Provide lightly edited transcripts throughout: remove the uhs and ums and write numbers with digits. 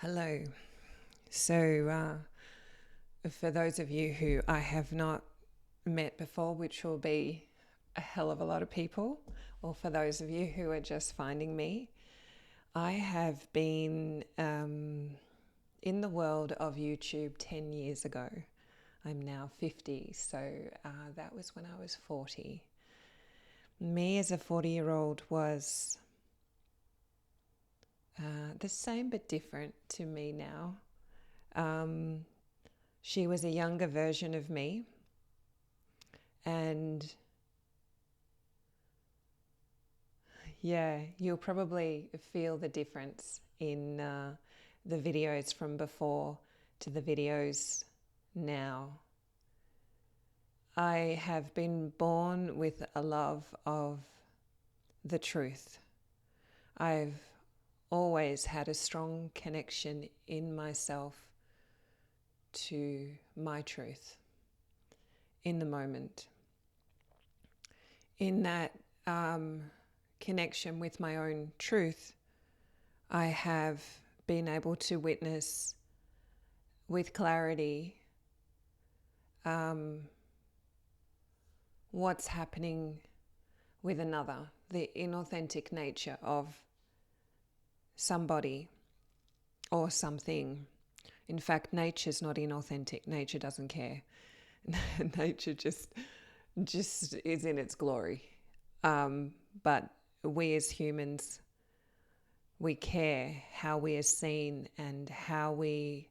Hello. So, for those of you who I have not met before, which will be a hell of a lot of people, or for those of you who are just finding me, I have been in the world of YouTube 10 years ago. I'm now 50, so that was when I was 40. Me as a 40-year-old was the same but different to me now. She was a younger version of me, and yeah, you'll probably feel the difference in the videos from before to the videos now. I have been born with a love of the truth. I've always had a strong connection in myself to my truth in the moment. In that connection with my own truth, I have been able to witness with clarity what's happening with another, the inauthentic nature of somebody or something. In fact, nature's not inauthentic. Nature doesn't care. Nature just is in its glory. But we as humans, we care how we are seen and how we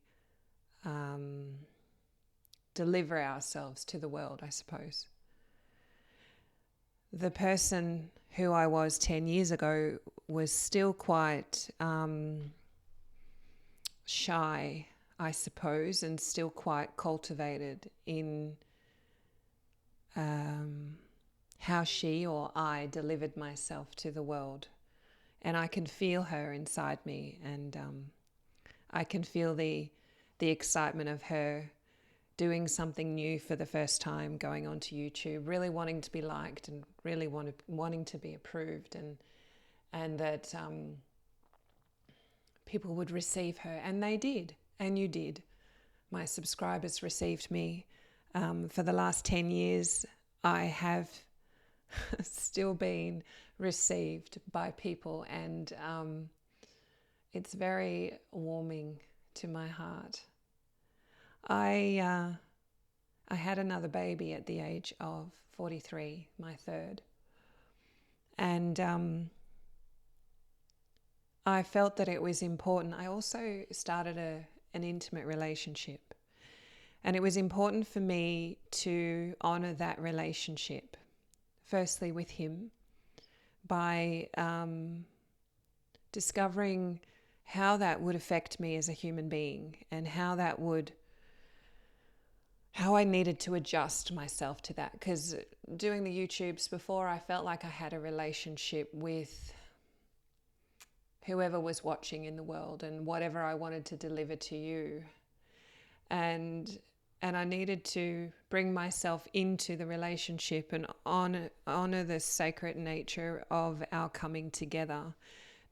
deliver ourselves to the world, I suppose. The person who I was 10 years ago was still quite shy, I suppose, and still quite cultivated in how she or I delivered myself to the world. And I can feel her inside me, and I can feel the excitement of her doing something new for the first time, going onto YouTube, really wanting to be liked and really wanting to be approved, and that people would receive her. And they did, and you did. My subscribers received me. For the last 10 years, I have still been received by people, and it's very warming to my heart. I had another baby at the age of 43, my third, and I felt that it was important. I also started an intimate relationship, and it was important for me to honor that relationship, firstly with him, by discovering how that would affect me as a human being, and how I needed to adjust myself to that. Because doing the YouTubes before, I felt like I had a relationship with whoever was watching in the world and whatever I wanted to deliver to you. And I needed to bring myself into the relationship and honor the sacred nature of our coming together.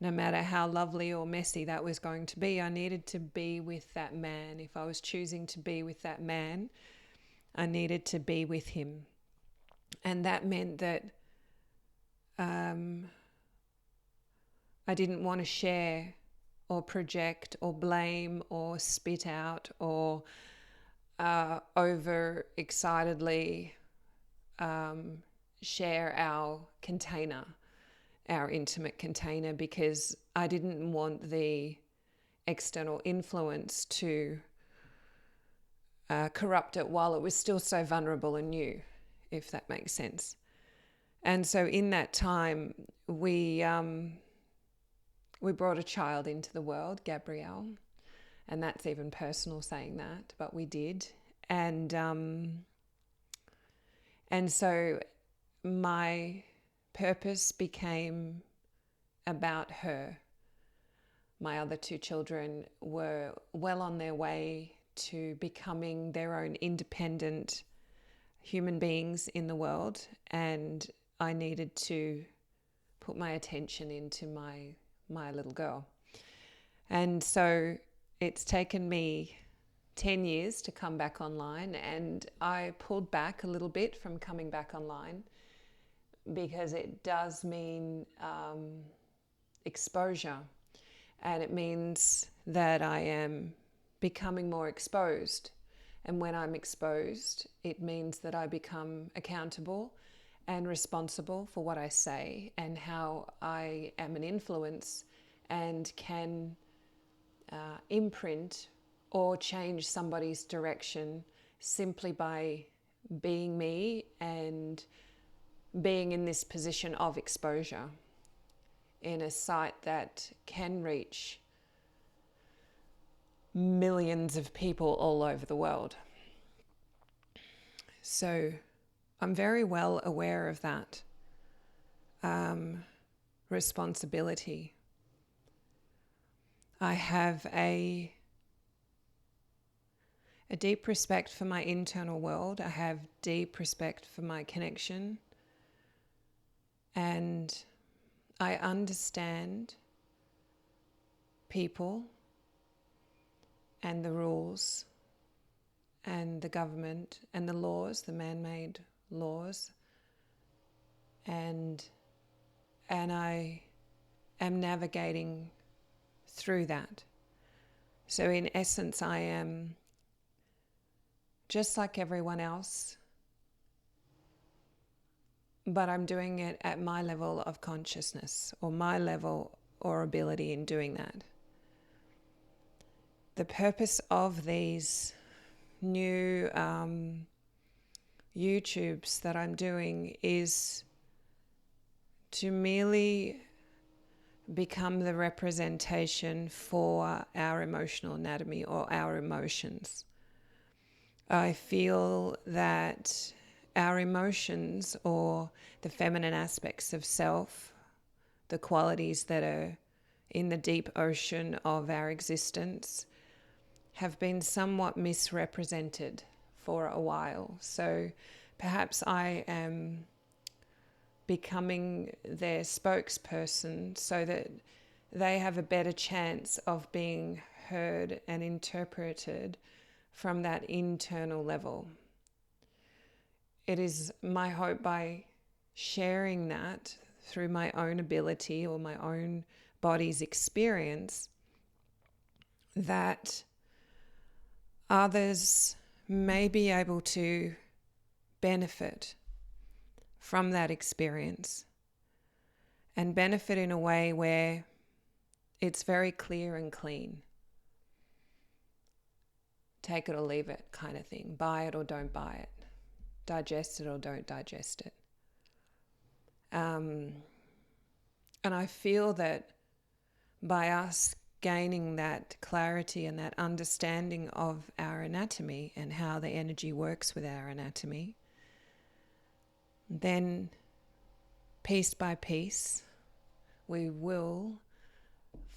No matter how lovely or messy that was going to be, I needed to be with that man. If I was choosing to be with that man, I needed to be with him. And that meant that I didn't want to share or project or blame or spit out or over excitedly share our container, our intimate container, because I didn't want the external influence to corrupt it while it was still so vulnerable and new, if that makes sense. And so in that time, we brought a child into the world, Gabrielle, and that's even personal saying that, but we did. And so my purpose became about her. My other two children were well on their way to becoming their own independent human beings in the world, and I needed to put my attention into my little girl. And so it's taken me 10 years to come back online, and I pulled back a little bit from coming back online because it does mean exposure, and it means that I am becoming more exposed. And when I'm exposed, it means that I become accountable and responsible for what I say and how I am an influence and can imprint or change somebody's direction simply by being me and being in this position of exposure in a site that can reach millions of people all over the world. So I'm very well aware of that responsibility. I have a deep respect for my internal world. I have deep respect for my connection. And I understand people and the rules and the government and the laws, the man-made laws. And I am navigating through that. So in essence, I am just like everyone else, but I'm doing it at my level of consciousness or my level or ability in doing that. The purpose of these new YouTubes that I'm doing is to merely become the representation for our emotional anatomy or our emotions. I feel that our emotions, or the feminine aspects of self, the qualities that are in the deep ocean of our existence, have been somewhat misrepresented for a while. So perhaps I am becoming their spokesperson so that they have a better chance of being heard and interpreted from that internal level. It is my hope, by sharing that through my own ability or my own body's experience, that others may be able to benefit from that experience, and benefit in a way where it's very clear and clean. Take it or leave it kind of thing. Buy it or don't buy it. Digest it or don't digest it. And I feel that by us gaining that clarity and that understanding of our anatomy and how the energy works with our anatomy, then piece by piece, we will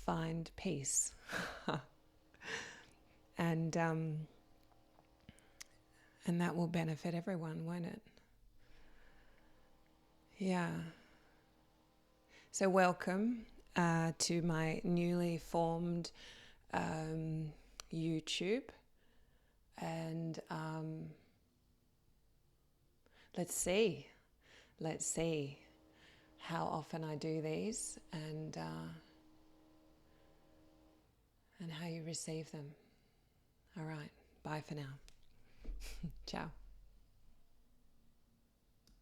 find peace. And that will benefit everyone, won't it? Yeah. So welcome to my newly formed YouTube. And let's see how often I do these, and how you receive them. All right. Bye for now. Ciao.